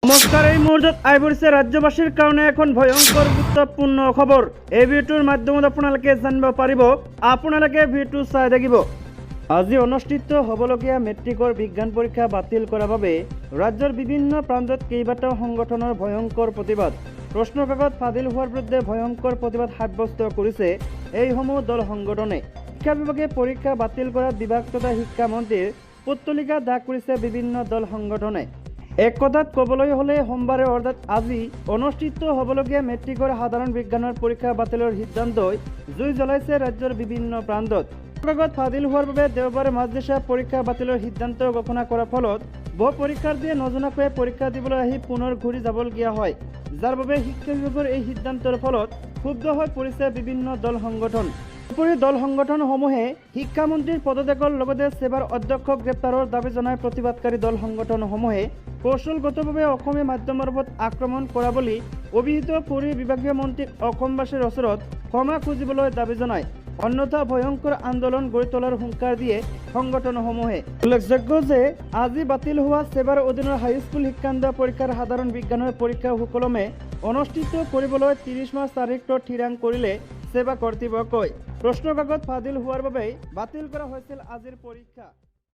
নমস্কাৰ, এই মুহূৰ্তত আহি পৰিছে ৰাজ্যবাসীৰ কাৰণে এখন ভয়ংকৰ গুৰুত্বপূৰ্ণ খবৰ। এই ভিডিঅ'টোৰ মাধ্যমত আপোনালোকে জানিব পাৰিব। আপোনালোকে ভিডিঅ'টো চাই থাকিব। আজি অনুষ্ঠিত হ'বলগীয়া মেট্ৰিকৰ বিজ্ঞান পৰীক্ষা বাতিল কৰাৰ বাবে ৰাজ্যৰ বিভিন্ন প্ৰান্তত কেইবাটাও সংগঠনৰ ভয়ংকৰ প্ৰতিবাদ। প্ৰশ্ন কাকত ফাদিল হোৱাৰ বিৰুদ্ধে ভয়ংকৰ প্ৰতিবাদ সাব্যস্ত কৰিছে এইসমূহ দল সংগঠনে। শিক্ষা বিভাগে পৰীক্ষা বাতিল কৰাত বিভাগ তথা শিক্ষামন্ত্ৰীৰ পুতলিকা দাগ কৰিছে বিভিন্ন দল সংগঠনে। এক কথাত ক'বলৈ হ'লে সোমবাৰে অৰ্থাৎ আজি অনুষ্ঠিত হ'বলগীয়া মেট্ৰিকৰ সাধাৰণ বিজ্ঞানৰ পৰীক্ষা বাতিলৰ সিদ্ধান্তই জুই জ্বলাইছে ৰাজ্যৰ বিভিন্ন প্ৰান্তত। কাগজ ফাদিল হোৱাৰ বাবে দেওবাৰে মাজনিশা পৰীক্ষা বাতিলৰ সিদ্ধান্ত ঘোষণা কৰাৰ ফলত বহু পৰীক্ষাৰ্থীয়ে নজনাকৈয়ে পৰীক্ষা দিবলৈ আহি পুনৰ ঘূৰি যাবলগীয়া হয়, যাৰ বাবে শিক্ষা বিভাগৰ এই সিদ্ধান্তৰ ফলত ক্ষুব্ধ হৈ পৰিছে বিভিন্ন দল সংগঠন। উপৰি দল সংগঠনসমূহে শিক্ষামন্ত্ৰীৰ পদত্যাগৰ লগতে ছেবাৰ অধ্যক্ষক গ্ৰেপ্তাৰৰ দাবী জনাই প্ৰতিবাদকাৰী দল সংগঠনসমূহে কৌশলগতভাৱে অসমীয়া মাধ্যমৰ ওপৰত আক্ৰমণ কৰা বুলি অভিহিত কৰি বিভাগীয় মন্ত্ৰীক অসমবাসীৰ ওচৰত ক্ষমা খুজিবলৈ দাবী জনায়। অন্যথা ভয়ংকৰ আন্দোলন গঢ়ি তোলাৰ হুংকাৰ দিয়ে সংগঠনসমূহে। উল্লেখযোগ্য যে আজি বাতিল হোৱা ছেবাৰ অধীনৰ হাইস্কুল শিক্ষান্ত পৰীক্ষাৰ সাধাৰণ বিজ্ঞানৰ পৰীক্ষা সুকলমে অনুষ্ঠিত কৰিবলৈ 30 মাৰ্চ তাৰিখটো থিৰাং কৰিলে ছেবা কৰ্তৃপক্ষই। প্ৰশ্ন কাকত ফাদিল হোৱাৰ বাবে বাতিল কৰা হৈছিল আজিৰ পৰীক্ষা।